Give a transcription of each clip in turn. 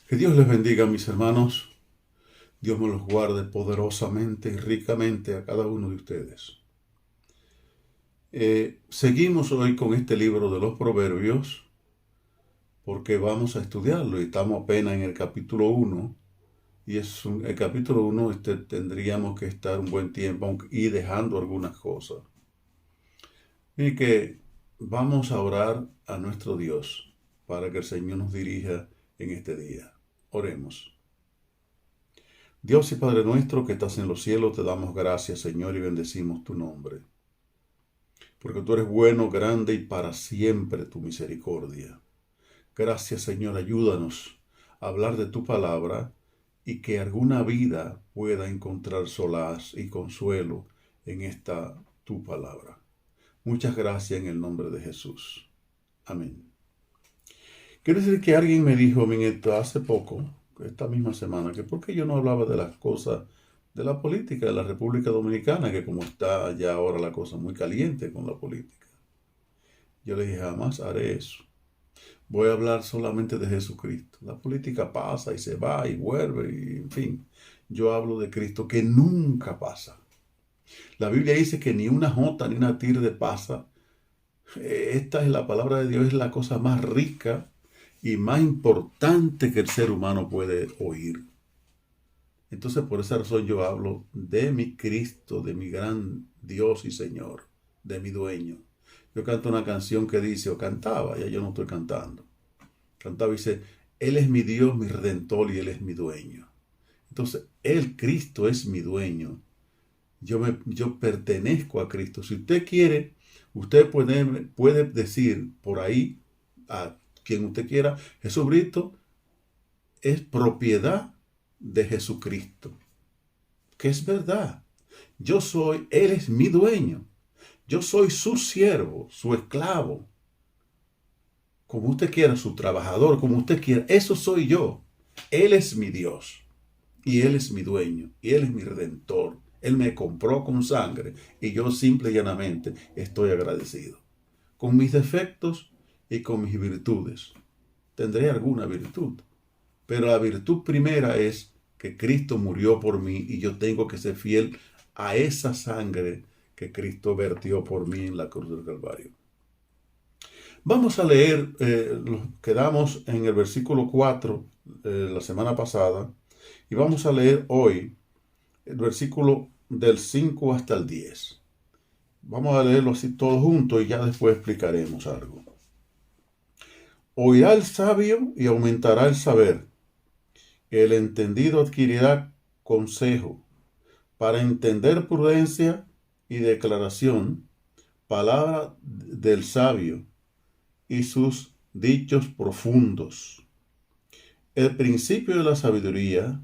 Que Dios les bendiga, mis hermanos. Dios me los guarde poderosamente y ricamente a cada uno de ustedes. Seguimos hoy con este libro de los Proverbios porque vamos a estudiarlo y estamos apenas en el capítulo 1. Y el capítulo 1 tendríamos que estar un buen tiempo y dejando algunas cosas. Y que vamos a orar a nuestro Dios para que el Señor nos dirija en este día. Oremos. Dios y Padre nuestro que estás en los cielos, te damos gracias, Señor, y bendecimos tu nombre. Porque tú eres bueno, grande y para siempre tu misericordia. Gracias, Señor, ayúdanos a hablar de tu palabra y que alguna vida pueda encontrar solaz y consuelo en esta tu palabra. Muchas gracias en el nombre de Jesús. Amén. Quiero decir que alguien me dijo hace poco, esta misma semana, que por qué yo no hablaba de las cosas de la política de la República Dominicana, que como está ya ahora la cosa muy caliente con la política. Yo le dije, jamás haré eso. Voy a hablar solamente de Jesucristo. La política pasa y se va y vuelve, y en fin. Yo hablo de Cristo que nunca pasa. La Biblia dice que ni una jota ni una tilde pasa. Esta es la palabra de Dios, es la cosa más rica y más importante que el ser humano puede oír. Entonces, por esa razón yo hablo de mi Cristo, de mi gran Dios y Señor, de mi dueño. Yo canto una canción que dice, o cantaba, ya yo no estoy cantando. Cantaba y dice, Él es mi Dios, mi Redentor y Él es mi dueño. Entonces, Cristo es mi dueño. Yo pertenezco a Cristo. Si usted quiere, usted puede decir por ahí a quien usted quiera, Jesucristo es propiedad de Jesucristo, que es verdad. Él es mi dueño. Yo soy su siervo, su esclavo. Como usted quiera, su trabajador, como usted quiera. Eso soy yo. Él es mi Dios. Y Él es mi dueño. Y Él es mi redentor. Él me compró con sangre. Y yo simple y llanamente estoy agradecido. Con mis defectos y con mis virtudes. Tendré alguna virtud. Pero la virtud primera es que Cristo murió por mí y yo tengo que ser fiel a esa sangre que Cristo vertió por mí en la cruz del Calvario. Vamos a leer, quedamos en el versículo 4 la semana pasada y vamos a leer hoy el versículo del 5 hasta el 10. Vamos a leerlo así todo junto y ya después explicaremos algo. Oirá el sabio y aumentará el saber. El entendido adquirirá consejo para entender prudencia y declaración, palabra del sabio y sus dichos profundos. El principio de la sabiduría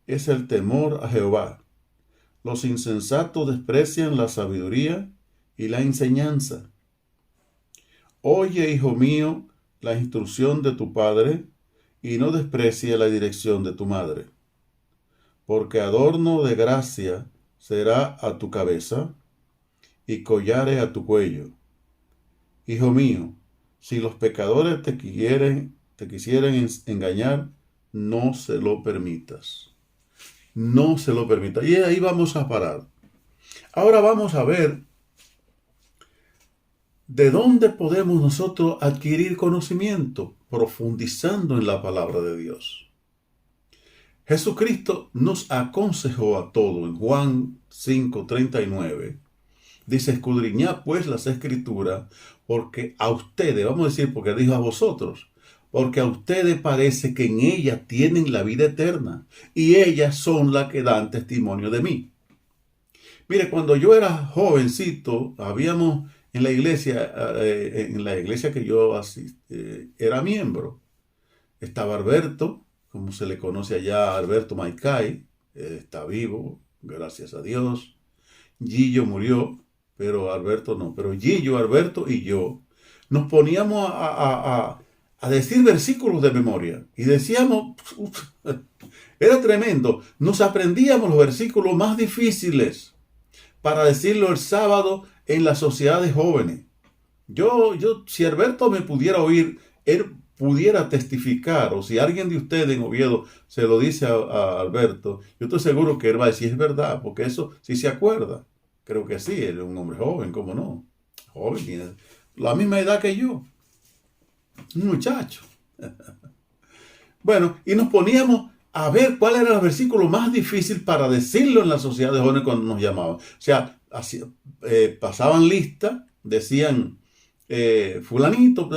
es el temor a Jehová. Los insensatos desprecian la sabiduría y la enseñanza. Oye, hijo mío, la instrucción de tu padre, y no desprecie la dirección de tu madre. Porque adorno de gracia será a tu cabeza, y collares a tu cuello. Hijo mío, si los pecadores te quisieren engañar, no se lo permitas. No se lo permitas. Y ahí vamos a parar. Ahora vamos a ver de dónde podemos nosotros adquirir conocimiento, profundizando en la palabra de Dios. Jesucristo nos aconsejó a todos en Juan 5:39. Dice, escudriñad pues las escrituras, porque a ustedes, vamos a decir, porque dijo a vosotros, porque a ustedes parece que en ellas tienen la vida eterna, y ellas son las que dan testimonio de mí. Mire, cuando yo era jovencito, habíamos en la iglesia que yo era miembro, estaba Alberto, como se le conoce allá, Alberto Maicay, está vivo, gracias a Dios. Gillo murió, pero Alberto no. Pero Gillo, Alberto y yo nos poníamos a decir versículos de memoria. Y decíamos, era tremendo. Nos aprendíamos los versículos más difíciles para decirlo el sábado en la sociedad de jóvenes. Si Alberto me pudiera oír, él pudiera testificar, o si alguien de ustedes en Oviedo se lo dice a Alberto, yo estoy seguro que él va a decir es verdad, porque eso sí se acuerda. Creo que sí, él es un hombre joven, ¿cómo no? Joven, tiene la misma edad que yo, un muchacho. Bueno, y nos poníamos a ver cuál era el versículo más difícil para decirlo en la sociedad de jóvenes cuando nos llamaban. O sea, pasaban lista, decían, fulanito,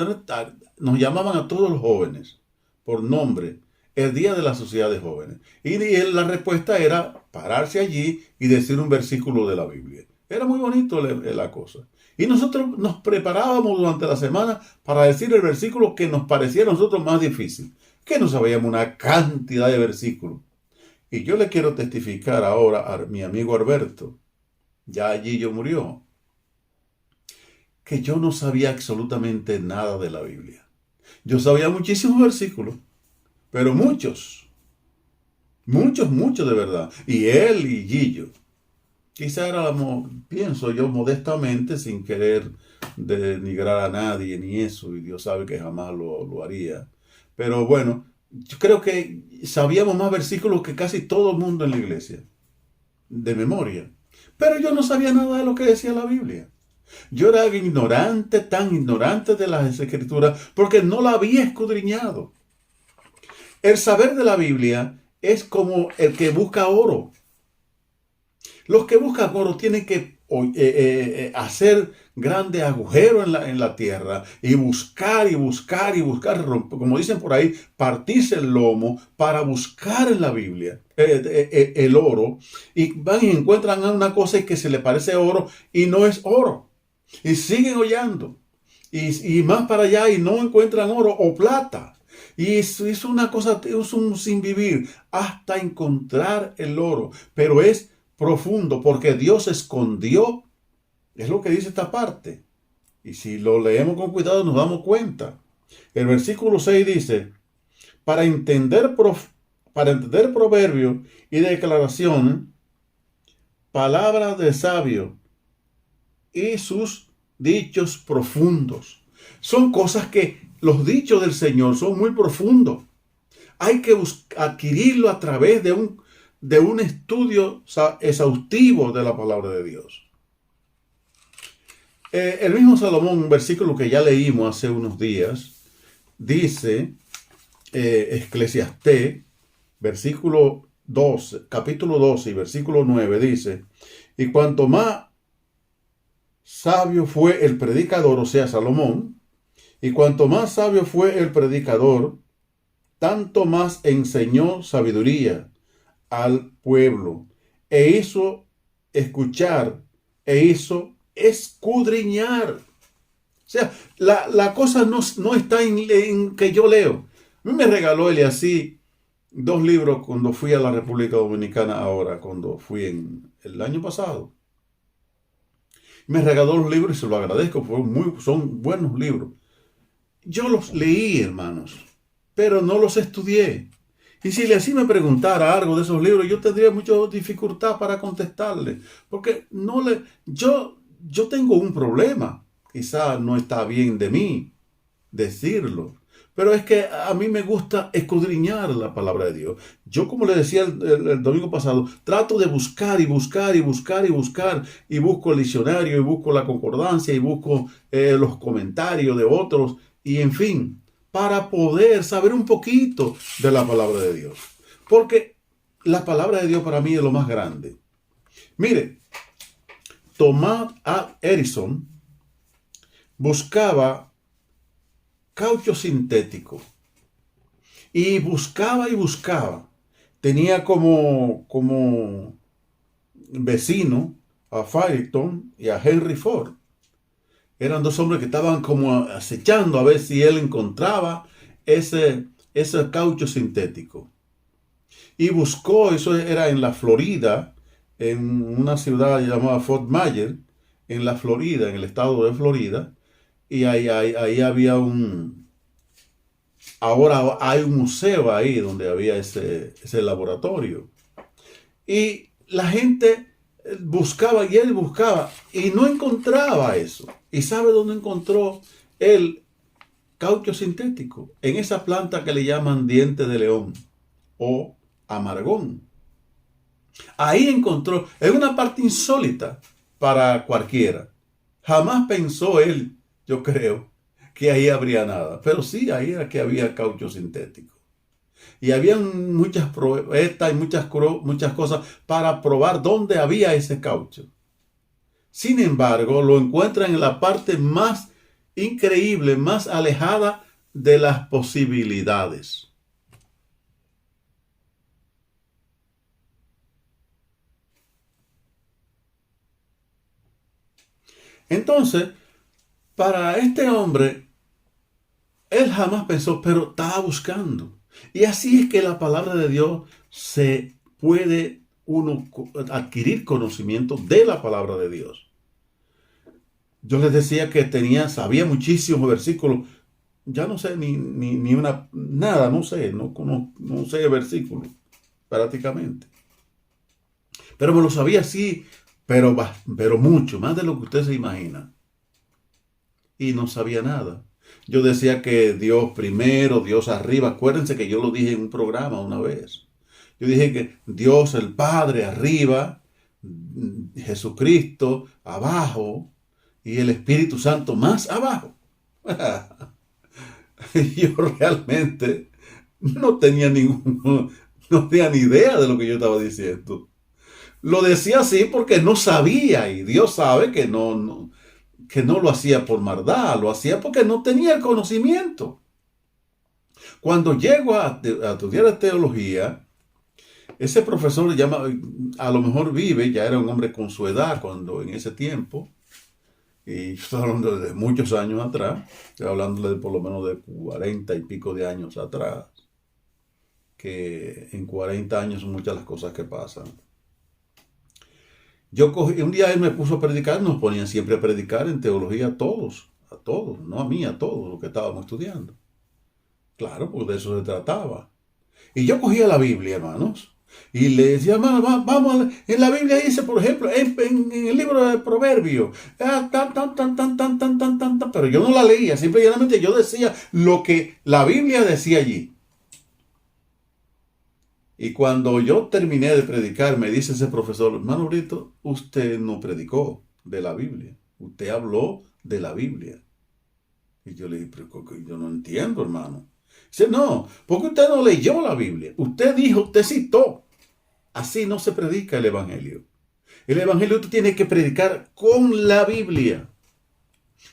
nos llamaban a todos los jóvenes por nombre, el día de la sociedad de jóvenes. Y la respuesta era pararse allí y decir un versículo de la Biblia. Era muy bonito la cosa. Y nosotros nos preparábamos durante la semana para decir el versículo que nos pareciera a nosotros más difícil, que no sabíamos una cantidad de versículos. Y yo le quiero testificar ahora a mi amigo Alberto, ya allí yo murió, que yo no sabía absolutamente nada de la Biblia. Yo sabía muchísimos versículos, pero muchos de verdad. Y él y Gillo. Quizá pienso yo modestamente, sin querer denigrar a nadie ni eso, y Dios sabe que jamás lo haría. Pero bueno, yo creo que sabíamos más versículos que casi todo el mundo en la iglesia, de memoria. Pero yo no sabía nada de lo que decía la Biblia. Yo era ignorante, tan ignorante de las escrituras, porque no la había escudriñado. El saber de la Biblia es como el que busca oro. Los que buscan oro tienen que hacer grandes agujeros en la tierra y buscar, como dicen por ahí, partirse el lomo para buscar en la Biblia el oro, y van y encuentran una cosa que se le parece oro y no es oro, y siguen hollando y más para allá y no encuentran oro o plata. Y es una cosa, es un sin vivir hasta encontrar el oro, pero es profundo porque Dios escondió, es lo que dice esta parte, y si lo leemos con cuidado nos damos cuenta. El versículo 6 dice, para entender proverbios y declaraciones, palabras de sabio y sus dichos profundos. Son cosas que los dichos del Señor son muy profundos. Hay que adquirirlo a través de un estudio exhaustivo de la palabra de Dios. El mismo Salomón, un versículo que ya leímos hace unos días, dice, Eclesiastés, versículo 12, capítulo 12 y versículo 9, dice, y cuanto más sabio fue el predicador, o sea, Salomón, y cuanto más sabio fue el predicador, tanto más enseñó sabiduría al pueblo, e hizo escuchar, e hizo escudriñar. O sea, la cosa no está en que yo leo. A mí me regaló él así 2 libros cuando fui a la República Dominicana ahora, cuando fui el año pasado. Me regaló los libros y se lo agradezco, son buenos libros. Yo los leí, hermanos, pero no los estudié. Y si así me preguntara algo de esos libros, yo tendría mucha dificultad para contestarle, porque yo tengo un problema. Quizá no está bien de mí decirlo, pero es que a mí me gusta escudriñar la palabra de Dios. Yo, como le decía el domingo pasado, trato de buscar y buscar, y busco el diccionario, y busco la concordancia, y busco los comentarios de otros, y en fin, para poder saber un poquito de la palabra de Dios. Porque la palabra de Dios para mí es lo más grande. Mire, Thomas Edison buscaba caucho sintético. Y buscaba. Tenía como vecino a Farrington y a Henry Ford. Eran 2 hombres que estaban como acechando a ver si él encontraba ese caucho sintético. Y buscó, eso era en la Florida, en una ciudad llamada Fort Myers, en la Florida, en el estado de Florida. Y ahí había ahora hay un museo ahí donde había ese laboratorio. Y la gente buscaba y él buscaba y no encontraba eso. ¿Y sabe dónde encontró el caucho sintético en esa planta que le llaman diente de león o amargón. Ahí encontró, en una parte insólita para cualquiera. Jamás pensó él, yo creo, que ahí habría nada. Pero sí, ahí era que había caucho sintético. Y había muchas pruebas y muchas cosas para probar dónde había ese caucho. Sin embargo, lo encuentran en la parte más increíble, más alejada de las posibilidades. Entonces, para este hombre, él jamás pensó, pero estaba buscando. Y así es que la palabra de Dios se puede uno adquirir conocimiento de la palabra de Dios. Yo les decía que sabía muchísimos versículos. Ya no sé ni una, nada, no sé, no sé versículos prácticamente. Pero me lo sabía así, pero mucho, más de lo que usted se imagina. Y no sabía nada. Yo decía que Dios primero, Dios arriba. Acuérdense que yo lo dije en un programa una vez. Yo dije que Dios el Padre arriba, Jesucristo abajo y el Espíritu Santo más abajo. Yo realmente no tenía no tenía ni idea de lo que yo estaba diciendo. Lo decía así porque no sabía y Dios sabe que que no lo hacía por maldad, lo hacía porque no tenía el conocimiento. Cuando llego a estudiar teología, ese profesor a lo mejor vive, ya era un hombre con su edad cuando en ese tiempo, y yo estoy hablando de muchos años atrás, estoy hablando de por lo menos de 40 y pico de años atrás, que en 40 años son muchas las cosas que pasan. Un día él me puso a predicar, nos ponían siempre a predicar en teología a todos, no a mí, a todos los que estábamos estudiando. Claro, pues de eso se trataba. Y yo cogía la Biblia, hermanos, y le decía, hermano, vamos, en la Biblia dice, por ejemplo, en el libro de Proverbios, pero yo no la leía, simplemente yo decía lo que la Biblia decía allí. Y cuando yo terminé de predicar, me dice ese profesor, hermano Brito, usted no predicó de la Biblia, usted habló de la Biblia. Y yo le dije, pero yo no entiendo, hermano. Dice, no, porque usted no leyó la Biblia. Usted dijo, usted citó. Así no se predica el Evangelio. El Evangelio usted tiene que predicar con la Biblia.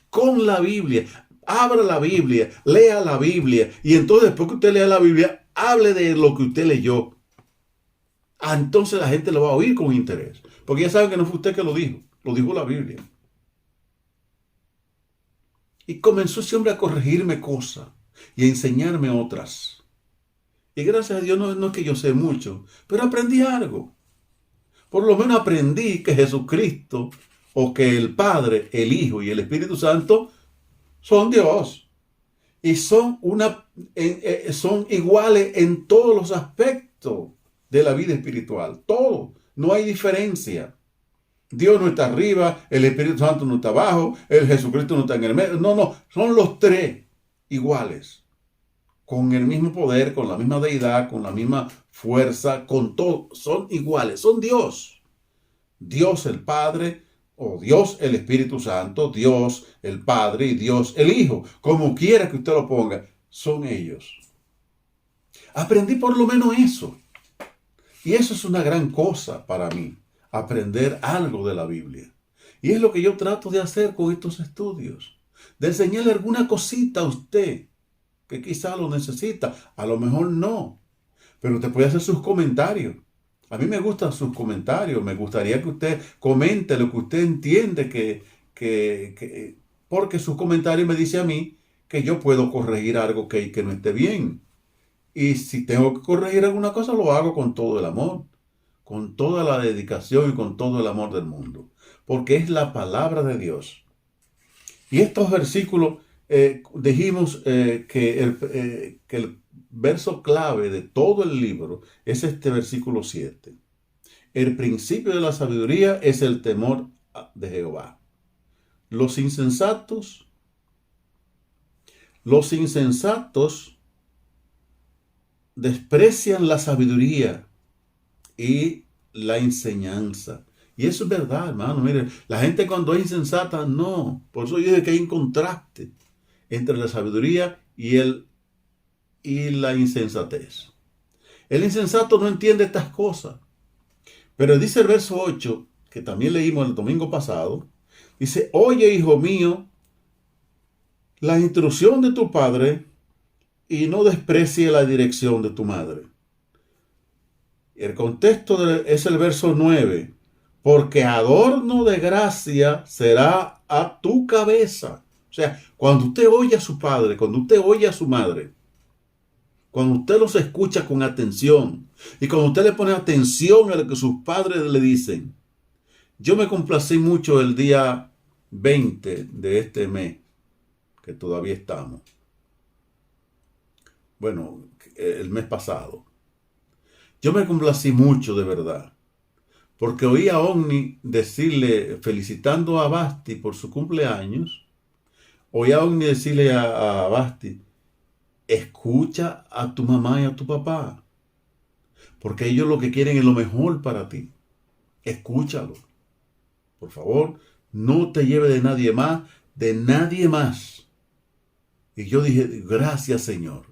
Con la Biblia. Abra la Biblia, lea la Biblia. Y entonces, después que usted lea la Biblia, hable de lo que usted leyó. Entonces la gente lo va a oír con interés. Porque ya saben que no fue usted que lo dijo la Biblia. Y comenzó ese hombre a corregirme cosas y a enseñarme otras. Y gracias a Dios no es que yo sé mucho, pero aprendí algo. Por lo menos aprendí que Jesucristo o que el Padre, el Hijo y el Espíritu Santo son Dios. Y son iguales en todos los aspectos de la vida espiritual. Todo. No hay diferencia. Dios no está arriba, el Espíritu Santo no está abajo, el Jesucristo no está en el medio. No, son los tres iguales. Con el mismo poder, con la misma deidad, con la misma fuerza, con todo. Son iguales, son Dios. Dios el Padre, o Dios el Espíritu Santo, Dios el Padre y Dios el Hijo. Como quiera que usted lo ponga, son ellos. Aprendí por lo menos eso. Y eso es una gran cosa para mí, aprender algo de la Biblia. Y es lo que yo trato de hacer con estos estudios. De enseñarle alguna cosita a usted que quizá lo necesita, a lo mejor no, pero usted puede hacer sus comentarios. A mí me gustan sus comentarios, me gustaría que usted comente lo que usted entiende porque sus comentarios me dice a mí que yo puedo corregir algo que no esté bien. Y si tengo que corregir alguna cosa, lo hago con todo el amor, con toda la dedicación y con todo el amor del mundo, porque es la palabra de Dios. Y estos versículos, dijimos que el verso clave de todo el libro es este versículo 7. El principio de la sabiduría es el temor de Jehová. Los insensatos Los insensatos desprecian la sabiduría y la enseñanza. Y eso es verdad, hermano. Mire, la gente cuando es insensata, no. Por eso yo dije que hay un contraste entre la sabiduría y la insensatez. El insensato no entiende estas cosas. Pero dice el verso 8, que también leímos el domingo pasado, dice, oye, hijo mío, la instrucción de tu padre y no desprecie la dirección de tu madre. El contexto es el verso 9, porque adorno de gracia será a tu cabeza. O sea, cuando usted oye a su padre, cuando usted oye a su madre, cuando usted los escucha con atención y cuando usted le pone atención a lo que sus padres le dicen. Yo me complací mucho el día 20 de este mes, que todavía estamos. Bueno, el mes pasado. Yo me complací mucho, de verdad, porque oí a Omni decirle, felicitando a Basti por su cumpleaños, oí a Omni decirle a Basti, escucha a tu mamá y a tu papá, porque ellos lo que quieren es lo mejor para ti. Escúchalo. Por favor, no te lleve de nadie más, de nadie más. Y yo dije, gracias Señor,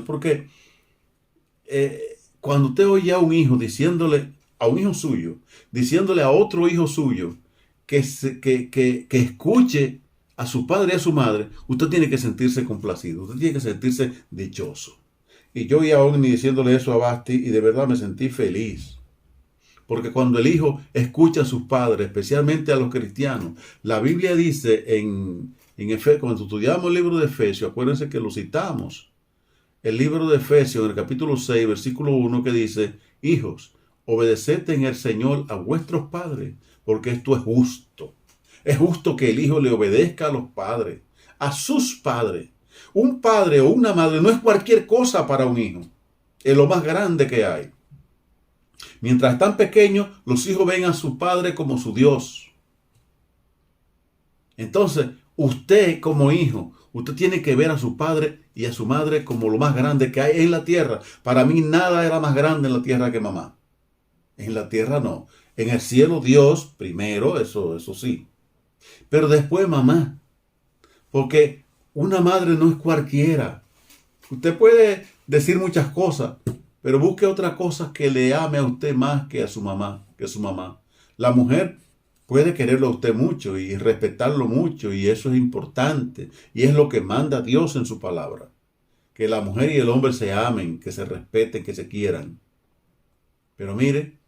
porque cuando usted oye a un hijo diciéndole, a un hijo suyo, diciéndole a otro hijo suyo que escuche a su padre y a su madre, usted tiene que sentirse complacido, usted tiene que sentirse dichoso. Y yo oí a Omni diciéndole eso a Basti y de verdad me sentí feliz. Porque cuando el hijo escucha a sus padres, especialmente a los cristianos, la Biblia dice en Efesios, cuando estudiamos el libro de Efesios, acuérdense que lo citamos, el libro de Efesios en el capítulo 6, versículo 1, que dice, hijos, obedeced en el Señor a vuestros padres, porque esto es justo. Es justo que el hijo le obedezca a los padres, a sus padres. Un padre o una madre no es cualquier cosa para un hijo, es lo más grande que hay. Mientras están pequeños, los hijos ven a su padre como su Dios. Entonces, usted como hijo, usted tiene que ver a su padre y a su madre como lo más grande que hay en la tierra. Para mí nada era más grande en la tierra que mamá. En la tierra no. En el cielo Dios primero, eso sí. Pero después mamá. Porque una madre no es cualquiera. Usted puede decir muchas cosas, pero busque otra cosa que le ame a usted más que a su mamá, que su mamá. La mujer puede quererlo a usted mucho y respetarlo mucho, y eso es importante. Y es lo que manda Dios en su palabra. Que la mujer y el hombre se amen, que se respeten, que se quieran. Pero mire,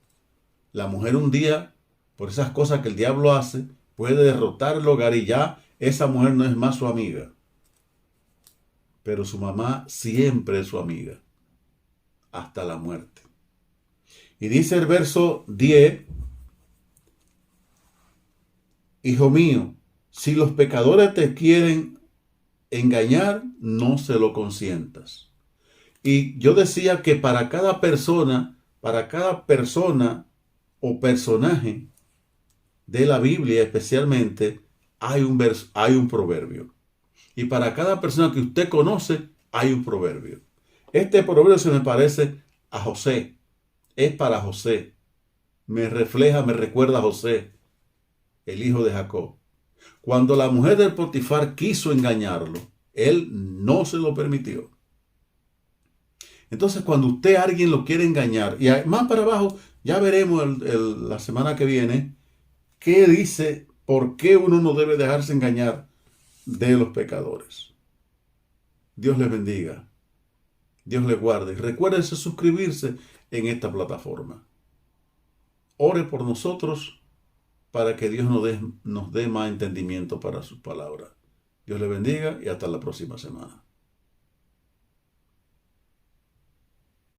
la mujer un día, por esas cosas que el diablo hace, puede derrotar el hogar y ya esa mujer no es más su amiga. Pero su mamá siempre es su amiga, hasta la muerte. Y dice el verso 10, hijo mío, si los pecadores te quieren engañar, no se lo consientas. Y yo decía que para cada persona o personaje de la Biblia especialmente, hay un proverbio. Y para cada persona que usted conoce, hay un proverbio. Este proverbio se me parece a José. Es para José. Me recuerda a José, el hijo de Jacob. Cuando la mujer del Potifar quiso engañarlo, él no se lo permitió. Entonces, cuando alguien lo quiere engañar, y más para abajo, ya veremos la semana que viene, qué dice, por qué uno no debe dejarse engañar de los pecadores. Dios les bendiga. Dios les guarde. Recuérdense suscribirse en esta plataforma. Ore por nosotros para que Dios nos dé más entendimiento para sus palabras. Dios les bendiga y hasta la próxima semana.